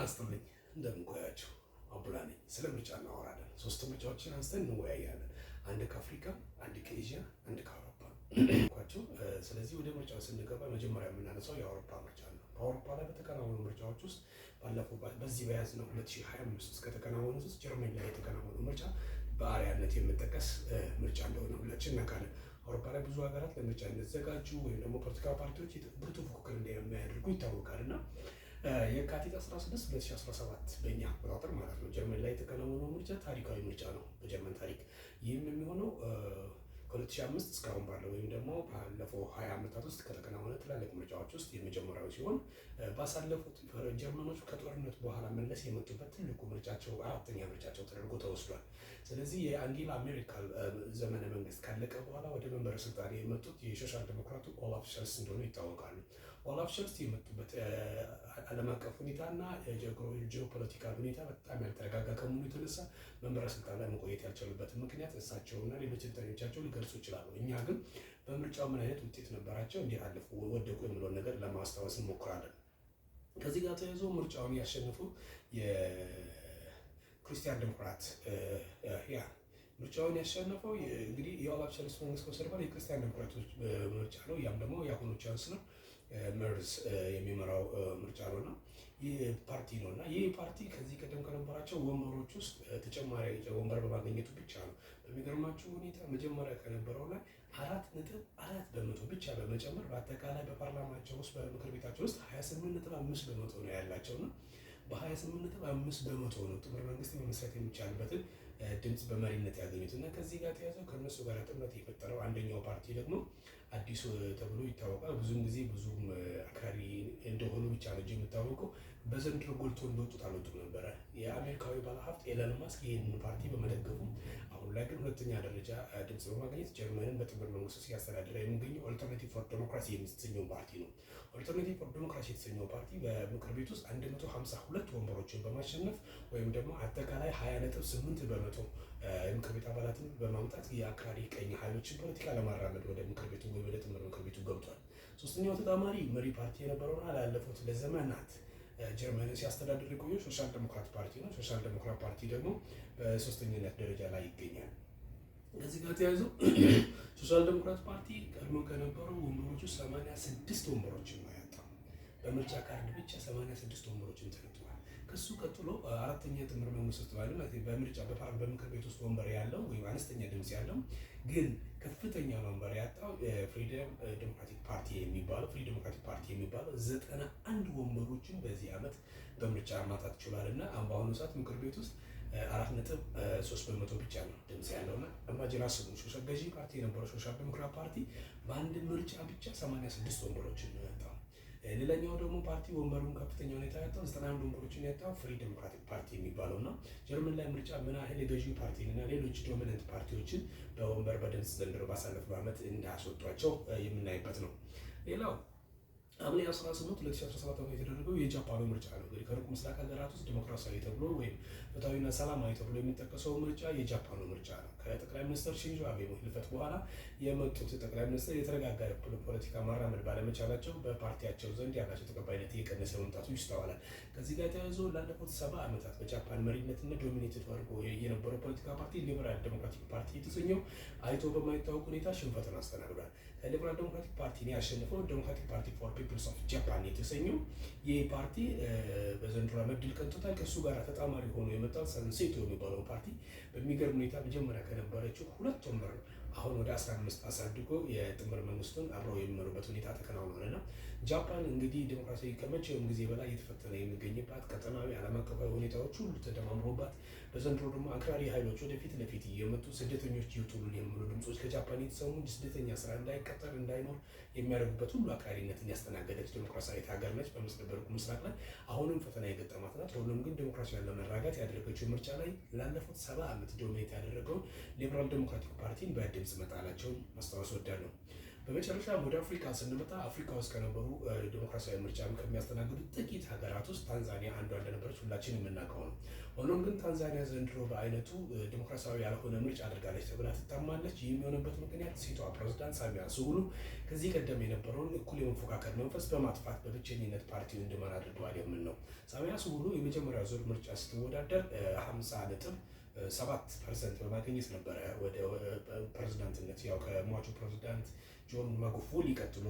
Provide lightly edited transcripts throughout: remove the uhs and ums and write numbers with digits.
ይስጥልኝ እንደምን ቆያችሁ? አቡላ ነኝ። ስለ ምርጫ እናወራለን። ሶስት ምርጫዎችን አንስተን እንወያያለን። አንድ ከአፍሪካ፣ አንድ ከኤዥያ፣ አንድ ከአውሮፓ ኳቸው። ስለዚህ ወደ ምርጫው ስንገባ መጀመሪያ የምናነሳው የአውሮፓ ምርጫ ነው። በአውሮፓ ላይ በተከናወኑ ምርጫዎች ውስጥ ባለፈው በዚህ በያዝነው 2025 ውስጥ ከተከናወኑት ውስጥ ጀርመን ላይ የተከናወኑ ምርጫ በአርአያነት የምጠቀስ ምርጫ እንደሆነ ሁላችን እናውቃለን። አውሮፓ ላይ ብዙ ሀገራት ለምርጫ እንደተዘጋጁ ወይም ደግሞ ፖለቲካ ፓርቲዎች ብርቱ ፉክክር እንደሚያደርጉ ይታወቃል እና የካቲት 16 2017 በእኛ አቆጣጠር ማለት ነው ጀርመን ላይ የተከናወነው ምርጫ ታሪካዊ ምርጫ ነው በጀርመን ታሪክ። ይህም የሚሆነው ከ2005 እስካሁን ባለው ወይም ደግሞ ባለፈው 20 ዓመታት ውስጥ ከተከናወነ ትላልቅ ምርጫዎች ውስጥ የመጀመሪያው ሲሆን ባሳለፉት ጀርመኖች ከጦርነት በኋላ መለስ የመጡበት ትልቁ ምርጫቸው አራተኛ ምርጫቸው ተደርጎ ተወስዷል። ስለዚህ የአንጌላ ሜርኬል ዘመነ መንግስት ካለቀ በኋላ ወደ መንበረ ስልጣን የመጡት የሶሻል ዴሞክራቱ ኦላፍ ሸልስ እንደሆኑ ይታወቃሉ። ኦላፍ ሸልስ የመጡበት ዓለም አቀፍ ሁኔታና ጂኦፖለቲካል ሁኔታ በጣም ያልተረጋጋ ከመሆኑ የተነሳ መንበረ ስልጣን ላይ መቆየት ያልቻሉበትን ምክንያት እሳቸውና ሌሎች ተንታኞቻቸው ሊገልጹ ይችላሉ። እኛ ግን በምርጫው ምን አይነት ውጤት ነበራቸው፣ እንዴት አለፉ፣ ወደቁ የሚለውን ነገር ለማስታወስ እንሞክራለን። ከዚህ ጋር ተያይዞ ምርጫውን ያሸነፉ የክርስቲያን ዴሞክራት ምርጫውን ያሸነፈው እንግዲህ የኦላፍ ሸልስ መንግስት ከወሰደ የክርስቲያን ዴሞክራቶች ምርጫ ነው። ያም ደግሞ የአሁኑ ቻንስለር ሜርዝ የሚመራው ምርጫ ነው እና ይህ ፓርቲ ነው እና ይህ ፓርቲ ከዚህ ቀደም ከነበራቸው ወንበሮች ውስጥ ተጨማሪ ወንበር በማግኘቱ ብቻ ነው። በሚገርማችሁ ሁኔታ መጀመሪያ ከነበረው ላይ 4.4% ብቻ በመጨመር በአጠቃላይ በፓርላማቸው ውስጥ በምክር ቤታቸው ውስጥ 28.5% ነው ያላቸው እና በ28.5% ነው ጥምር መንግስት መመስረት የሚቻልበትን ድምፅ በመሪነት ያገኙት እና ከዚህ ጋር ተያይዘው ከእነሱ ጋር ጥምረት የፈጠረው አንደኛው ፓርቲ ደግሞ አዲሱ ተብሎ ይታወቃል። ብዙም ጊዜ ብዙም አክራሪ እንደሆኑ ብቻ ነው የምታወቀው። በዘንድሮ ጎልቶ እንደወጡት አልወጡም ነበረ። የአሜሪካዊ ባለሀብት ኤለን ማስክ ይህንን ፓርቲ በመደገፉ አሁን ላይ ግን ሁለተኛ ደረጃ ድምፅ በማግኘት ጀርመንን በጥምር መንግስት ውስጥ ሲያስተዳድር የሚገኘው ኦልተርናቲቭ ፎር ዴሞክራሲ የሚሰኘው ፓርቲ ነው። ኦልተርናቲቭ ፎር ዴሞክራሲ የተሰኘው ፓርቲ በምክር ቤት ውስጥ 152 ወንበሮችን በማሸነፍ ወይም ደግሞ አጠቃላይ 20.8% የምክር ቤት አባላትን በማምጣት የአክራሪ ቀኝ ኃይሎችን ፖለቲካ ለማራመድ ወደ ምክር ቤቱ ወይ ወደ ጥምር ምክር ቤቱ ገብቷል። ሶስተኛው ተጣማሪ መሪ ፓርቲ የነበረውና ላለፉት ለዘመናት ጀርመንን ሲያስተዳድር የቆየው ሶሻል ዴሞክራት ፓርቲ ነው። ሶሻል ዴሞክራት ፓርቲ ደግሞ በሶስተኛነት ደረጃ ላይ ይገኛል። ከዚህ ጋር ተያይዞ ሶሻል ዴሞክራት ፓርቲ ቀድሞ ከነበሩ ወንበሮች 86 ወንበሮችን ነው ያጣው። በምርጫ ካርድ ብቻ 86 ወንበሮችን ተነጥቋል። ከሱ ቀጥሎ አራተኛ ጥምር መንግስት ውስጥ ባለ በምርጫ በምክር ቤት ውስጥ ወንበር ያለው ወይም አነስተኛ ድምጽ ያለው ግን ከፍተኛ ወንበር ያጣው ፍሪደም ዴሞክራቲክ ፓርቲ የሚባለው 91 ወንበሮችን በዚህ ዓመት በምርጫ ማጣት ችሏል እና በአሁኑ ሰዓት ምክር ቤት ውስጥ 4.3% ብቻ ነው ድምጽ ያለውና አማጅራ ስሙ ገዢ ፓርቲ የነበረው ሶሻል ዴሞክራት ፓርቲ በአንድ ምርጫ ብቻ 86 ወንበሮችን ነው ያጣው። ሌላኛው ደግሞ ፓርቲ ወንበሩን ከፍተኛ ሁኔታ ያጣው 91 ወንበሮችን ያጣው ፍሪ ዴሞክራቲክ ፓርቲ የሚባለው እና ጀርመን ላይ ምርጫ ምን ያህል የገዢ ፓርቲን እና ሌሎች ዶሚናንት ፓርቲዎችን በወንበር በድምጽ ዘንድሮ ባሳለፍነው ዓመት እንዳስወጧቸው የምናይበት ነው። ሌላው ሐምሌ 18 2017 የተደረገው የጃፓኑ ምርጫ ነው። እንግዲህ ከሩቅ ምስራቅ ሀገራት ውስጥ ዲሞክራሲያዊ ተብሎ ወይም ፍትሐዊና ሰላማዊ ተብሎ የሚጠቀሰው ምርጫ የጃፓኑ ምርጫ ነው። ከጠቅላይ ሚኒስትር ሺንዞ አቤ ህልፈት በኋላ የመጡት ጠቅላይ ሚኒስትር የተረጋጋ ፖለቲካ ማራመድ ባለመቻላቸው በፓርቲያቸው ዘንድ ያላቸው ተቀባይነት እየቀነሰ መምጣቱ ይስተዋላል። ከዚህ ጋር ተያይዞ ላለፉት 70 ዓመታት በጃፓን መሪነትና ዶሚኔትድ አድርጎ የነበረው ፖለቲካ ፓርቲ ሊበራል ዴሞክራቲክ ፓርቲ የተሰኘው አይቶ በማይታወቅ ሁኔታ ሽንፈትን አስተናግዷል። ሊበራል ዴሞክራቲክ ፓርቲን ያሸነፈው ዴሞክራቲክ ፓርቲ ፎር ፒፕልስ ኦፍ ጃፓን የተሰኘው ይህ ፓርቲ በዘንድሮ ዓመት ድል ቀንቶታል። ከእሱ ጋር ተጣማሪ ሆኖ የመጣው ሰንሴቶ የሚባለው ፓርቲ በሚገርም ሁኔታ መጀመሪያ ከነበረችው 2 ወንበር አሁን ወደ 15 አሳድጎ የጥምር መንግስቱን አብረው የሚመሩበት ሁኔታ ተከናውኗልና ጃፓን እንግዲህ ዲሞክራሲያዊ ከመቼውም ጊዜ በላይ እየተፈተነ የሚገኝባት ቀጠናዊ ዓለም አቀፋዊ ሁኔታዎች ሁሉ ተደማምሮባት በዘንድሮ ደግሞ አክራሪ ኃይሎች ወደፊት ለፊት እየመጡ ስደተኞች ይውጡልን የሚሉ ድምጾች ከጃፓን የተሰሙ ስደተኛ ስራ እንዳይቀጠር እንዳይኖር የሚያደርጉበት ሁሉ አክራሪነትን ያስተናገደች ዲሞክራሲያዊት ሀገር ነች። በሩቅ ምስራቅ ላይ አሁንም ፈተና የገጠማት ናት። ሆኖም ግን ዲሞክራሲያን ለመረጋጋት ያደረገችው ምርጫ ላይ ላለፉት 70 ዓመት ዶሚኔት ያደረገውን ሊበራል ዴሞክራቲክ ፓርቲን በድምጽ መጣላቸውን ማስታወስ ወዳለሁ። በመጨረሻ ወደ አፍሪካ ስንመጣ አፍሪካ ውስጥ ከነበሩ ዲሞክራሲያዊ ምርጫ ከሚያስተናግዱ ጥቂት ሀገራት ውስጥ ታንዛኒያ አንዷ እንደነበረች ሁላችን የምናውቀው ነው። ሆኖም ግን ታንዛኒያ ዘንድሮ በአይነቱ ዲሞክራሲያዊ ያልሆነ ምርጫ አድርጋለች ተብላ ትታማለች። ይህ የሚሆንበት ምክንያት ሴቷ ፕሬዝዳንት ሳሚያ ሱሉሁ ከዚህ ቀደም የነበረውን እኩል የመፎካከር መንፈስ በማጥፋት በብቸኝነት ፓርቲውን እንዲመራ አድርገዋል የሚል ነው። ሳሚያ ሱሉሁ የመጀመሪያው ዙር ምርጫ ስትወዳደር 50.7% በማግኘት ነበረ ወደ ፕሬዝዳንትነት ያው ከሟቹ ፕሬዝዳንት ጆን ማጉፉሊ ቀጥሎ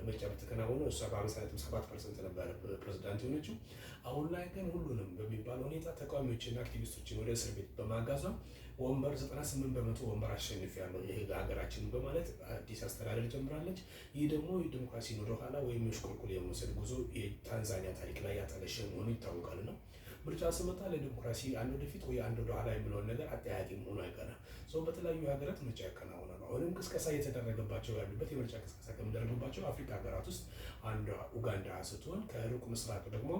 ምርጫ በተከናወነው እሷ በ57% ነበር ፕሬዝዳንት የሆነችው። አሁን ላይ ግን ሁሉንም በሚባል ሁኔታ ተቃዋሚዎችና አክቲቪስቶችን ወደ እስር ቤት በማጋዟ ወንበር 98 በመቶ ወንበር አሸንፊያለሁ ይሄ ሀገራችንን በማለት አዲስ አስተዳደር ጀምራለች። ይህ ደግሞ ዲሞክራሲን ወደኋላ ወይም ሽቁልቁል የመውሰድ ጉዞ የታንዛኒያ ታሪክ ላይ ያጠለሸ መሆኑ ይታወቃል። ነው ምርጫ ስመጣ ለዲሞክራሲ አንድ ወደፊት ወይ አንድ ወደኋላ የሚለውን ነገር አጠያቂ መሆኑ አይቀርም። ሰው በተለያዩ ሀገራት ምርጫ ያከናውናሉ። አሁንም ቅስቀሳ እየተደረገባቸው ያሉበት የምርጫ ቅስቀሳ ከሚደረግባቸው አፍሪካ ሀገራት ውስጥ አንዷ ኡጋንዳ ስትሆን ከሩቅ ምስራቅ ደግሞ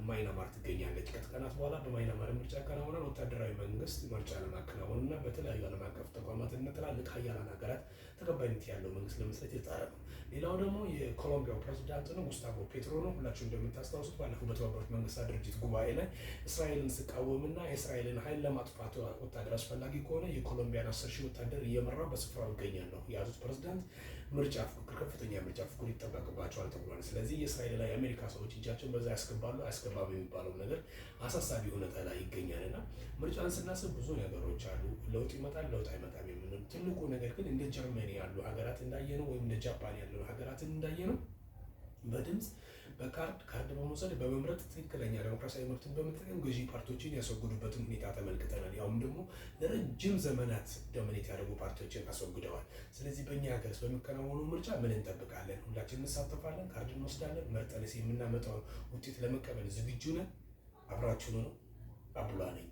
ማይናማር ትገኛለች። ከቀናት በኋላ በማይናማር ምርጫ ያከናውናል። ወታደራዊ መንግስት ምርጫ ለማከናወን እና በተለያዩ ዓለም አቀፍ ተቋማትና ትላልቅ ሀያላን ሀገራት ተቀባይነት ያለው መንግስት ለመስረት የተጣረ ነው። ሌላው ደግሞ የኮሎምቢያው ፕሬዚዳንት ነው፣ ጉስታቮ ፔትሮ ነው። ሁላችሁ እንደምታስታውሱት ባለፈው በተባበሩት መንግስታት ድርጅት ጉባኤ ላይ እስራኤልን ስቃወምና የእስራኤልን ኃይል ለማጥፋት ወታደር አስፈላጊ ከሆነ የኮሎምቢያን 10,000 ወታደር እየመራ በስፍራው ይገኛል ነው የያዙት ፕሬዚዳንት። ምርጫ ፉክክር፣ ከፍተኛ ምርጫ ፉክክር ይጠበቅባቸዋል ተብሏል። ስለዚህ የእስራኤልና የአሜሪካ ሰዎች እጃቸውን በዛ ያስገባሉ አያስገባም የሚባለው ነገር አሳሳቢ ሁኔታ ላይ ይገኛልና ምርጫን ስናስብ ብዙ ነገሮች አሉ። ለውጥ ይመጣል፣ ለውጥ አይመጣም የምንለው ትልቁ ነገር ግን እንደ ጀርመኒ ያሉ ሀገራት እንዳየነው ወይም እንደ ጃፓን ያሉ ሀገራትን እንዳየነው በድምፅ ካርድ በመውሰድ በመምረጥ ትክክለኛ ዴሞክራሲያዊ መብትን በመጠቀም ገዢ ፓርቲዎችን ያስወግዱበትን ሁኔታ ተመልክተናል። ያውም ደግሞ ለረጅም ዘመናት ዶሚኔት ያደረጉ ፓርቲዎችን አስወግደዋል። ስለዚህ በእኛ ሀገር በሚከናወኑ ምርጫ ምን እንጠብቃለን? ሁላችን እንሳተፋለን፣ ካርድ እንወስዳለን። መርጠንስ የምናመጣውን ውጤት ለመቀበል ዝግጁ ነን? አብራችሁኑ ነው። አብዱላ ነኝ።